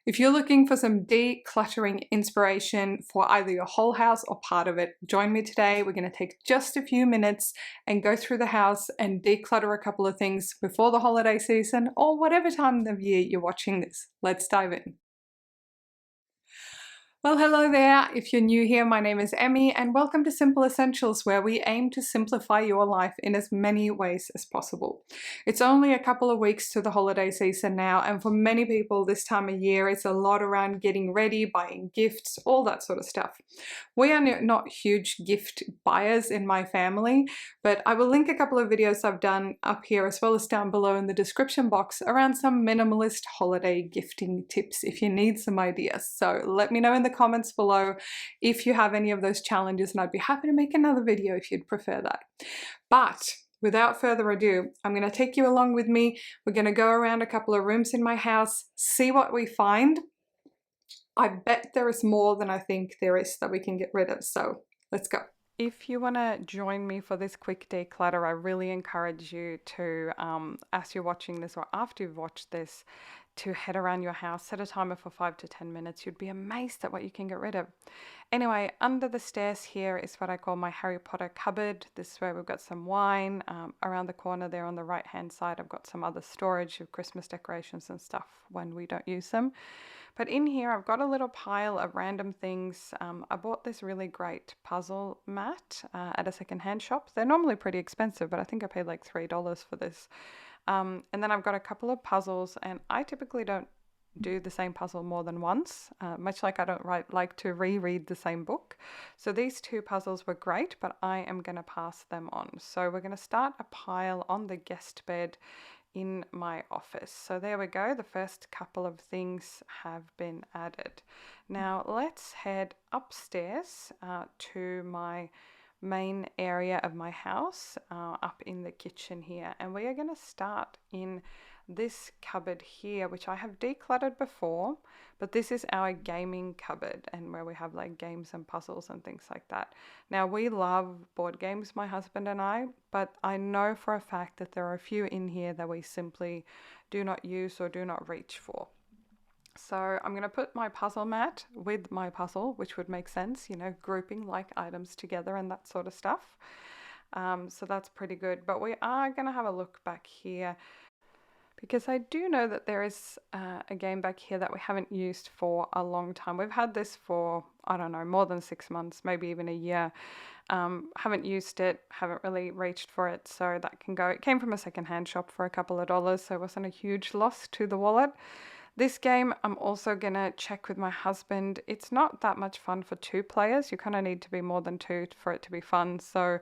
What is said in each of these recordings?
If you're looking for some decluttering inspiration for either your whole house or part of it, join me today. We're going to take just a few minutes and go through the house and declutter a couple of things before the holiday season or whatever time of year you're watching this. Let's dive in. Well, hello there. If you're new here, my name is Emmy and welcome to Simple Essentials, where we aim to simplify your life in as many ways as possible. It's only a couple of weeks to the holiday season now, and for many people this time of year, it's a lot around getting ready, buying gifts, all that sort of stuff. We are not huge gift buyers in my family, but I will link a couple of videos I've done up here as well as down below in the description box around some minimalist holiday gifting tips if you need some ideas. So let me know in the comments below if you have any of those challenges, and I'd be happy to make another video if you'd prefer that. But without further ado, I'm going to take you along with me. We're going to go around a couple of rooms in my house, see what we find. I bet there is more than I think there is that we can get rid of, so let's go. If you want to join me for this quick declutter, I really encourage you to, as you're watching this or after you've watched this, to head around your house, set a timer for 5 to 10 minutes. You'd be amazed at what you can get rid of. Anyway, under the stairs here is what I call my Harry Potter cupboard. This is where we've got some wine. Around the corner there on the right hand side, I've got some other storage of Christmas decorations and stuff when we don't use them. But in here, I've got a little pile of random things. I bought this really great puzzle mat at a secondhand shop. They're normally pretty expensive, but I think I paid like $3 for this. And then I've got a couple of puzzles, and I typically don't do the same puzzle more than once, much like I don't like to reread the same book. So these two puzzles were great, but I am going to pass them on. So we're going to start a pile on the guest bed in my office. So there we go. The first couple of things have been added. Now let's head upstairs to my main area of my house, up in the kitchen here, and we are going to start in this cupboard here, which I have decluttered before, but this is our gaming cupboard, and where we have like games and puzzles and things like that. Now we love board games, my husband and I, but I know for a fact that there are a few in here that we simply do not use or do not reach for. So I'm going to put my puzzle mat with my puzzle, which would make sense, you know, grouping like items together and that sort of stuff. So that's pretty good. But we are going to have a look back here, because I do know that there is a game back here that we haven't used for a long time. We've had this for, I don't know, more than 6 months, maybe even a year. Haven't used it, haven't really reached for it, so that can go. It came from a secondhand shop for a couple of dollars, so it wasn't a huge loss to the wallet. This game I'm also going to check with my husband. It's not that much fun for 2 players. You kind of need to be more than 2 for it to be fun. So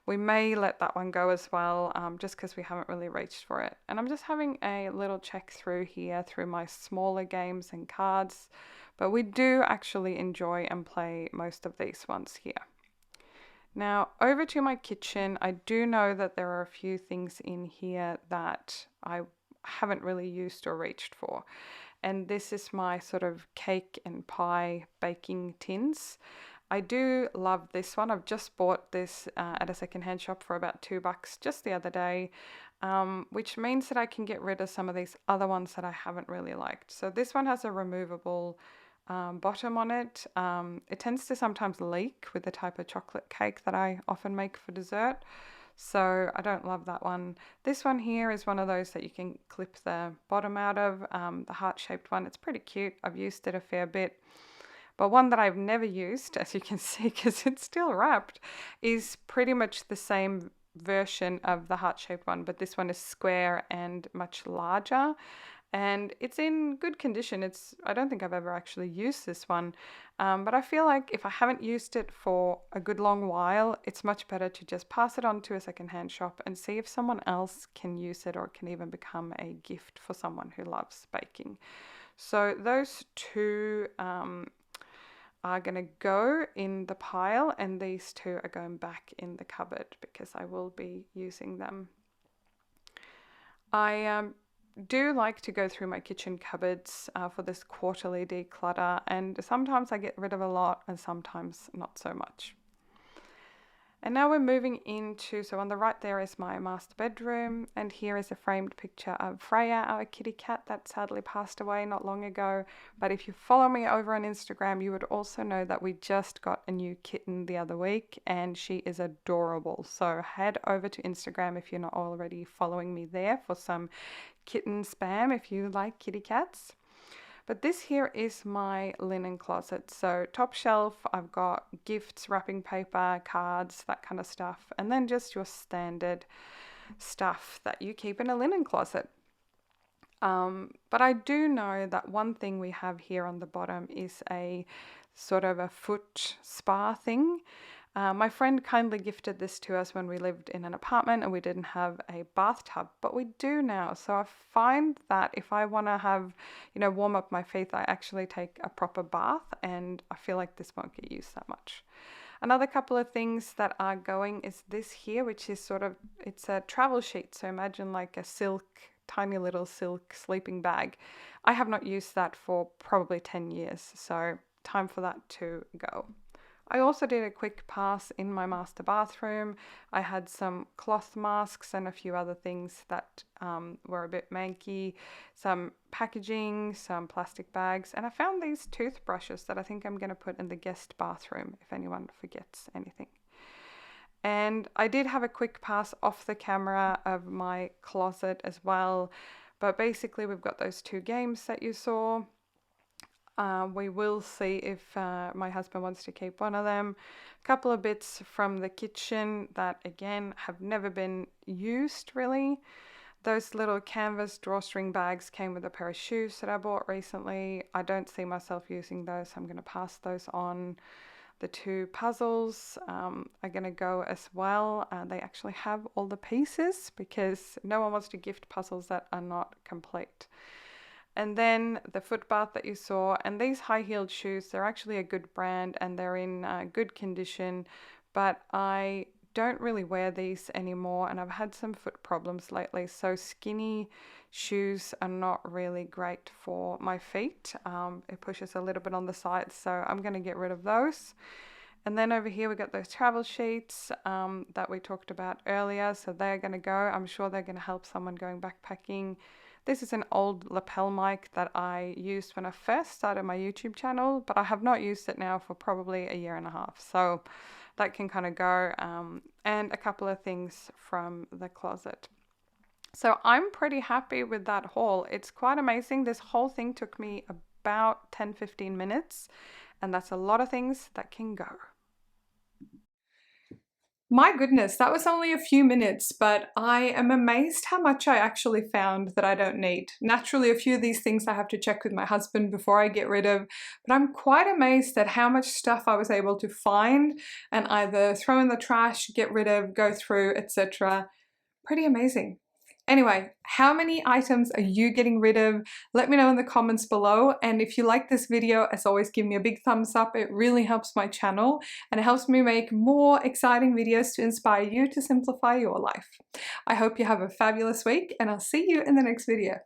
we may let that one go as well, just because we haven't really reached for it. And I'm just having a little check through here through my smaller games and cards. But we do actually enjoy and play most of these ones here. Now over to my kitchen. I do know that there are a few things in here that I haven't really used or reached for. And this is my sort of cake and pie baking tins. I do love this one. I've just bought this at a secondhand shop for about $2 just the other day, which means that I can get rid of some of these other ones that I haven't really liked. So this one has a removable bottom on it. It tends to sometimes leak with the type of chocolate cake that I often make for dessert. So I don't love that one. This one here is one of those that you can clip the bottom out of, the heart-shaped one. It's pretty cute. I've used it a fair bit. But one that I've never used, as you can see, because it's still wrapped, is pretty much the same version of the heart-shaped one, but this one is square and much larger. And it's in good condition. I don't think I've ever actually used this one, but I feel like if I haven't used it for a good long while, it's much better to just pass it on to a secondhand shop and see if someone else can use it, or it can even become a gift for someone who loves baking. So those two are going to go in the pile, and these two are going back in the cupboard because I will be using them. I do like to go through my kitchen cupboards for this quarterly declutter, and sometimes I get rid of a lot and sometimes not so much. And now we're moving into, so on the right there is my master bedroom, and here is a framed picture of Freya, our kitty cat that sadly passed away not long ago. But if you follow me over on Instagram, you would also know that we just got a new kitten the other week, and she is adorable. So head over to Instagram if you're not already following me there for some kitten spam if you like kitty cats. But this here is my linen closet. So top shelf, I've got gifts, wrapping paper, cards, that kind of stuff. And then just your standard stuff that you keep in a linen closet. But I do know that one thing we have here on the bottom is a sort of a foot spa thing. My friend kindly gifted this to us when we lived in an apartment and we didn't have a bathtub, but we do now. So I find that if I want to have, warm up my feet, I actually take a proper bath, and I feel like this won't get used that much. Another couple of things that are going is this here, which is it's a travel sheet. So imagine like a tiny little silk sleeping bag. I have not used that for probably 10 years, so time for that to go. I also did a quick pass in my master bathroom. I had some cloth masks and a few other things that were a bit manky, some packaging, some plastic bags, and I found these toothbrushes that I think I'm going to put in the guest bathroom if anyone forgets anything. And I did have a quick pass off the camera of my closet as well, but basically we've got those two games that you saw. We will see if my husband wants to keep one of them. A couple of bits from the kitchen that again have never been used really. Those little canvas drawstring bags came with a pair of shoes that I bought recently. I don't see myself using those, so I'm going to pass those on. The two puzzles are going to go as well. They actually have all the pieces because no one wants to gift puzzles that are not complete. And then the foot bath that you saw, and these high-heeled shoes, they're actually a good brand and they're in good condition, but I don't really wear these anymore and I've had some foot problems lately, so skinny shoes are not really great for my feet. It pushes a little bit on the sides, so I'm going to get rid of those. And then over here we got those travel sheets that we talked about earlier, so they're going to go. I'm sure they're going to help someone going backpacking. This is an old lapel mic that I used when I first started my YouTube channel, but I have not used it now for probably a year and a half. So that can kind of go, and a couple of things from the closet. So I'm pretty happy with that haul. It's quite amazing. This whole thing took me about 10-15 minutes, and that's a lot of things that can go. My goodness, that was only a few minutes, but I am amazed how much I actually found that I don't need. Naturally, a few of these things I have to check with my husband before I get rid of, but I'm quite amazed at how much stuff I was able to find and either throw in the trash, get rid of, go through, etc. Pretty amazing. Anyway, how many items are you getting rid of? Let me know in the comments below, and if you like this video, as always, give me a big thumbs up. It really helps my channel and it helps me make more exciting videos to inspire you to simplify your life. I hope you have a fabulous week and I'll see you in the next video.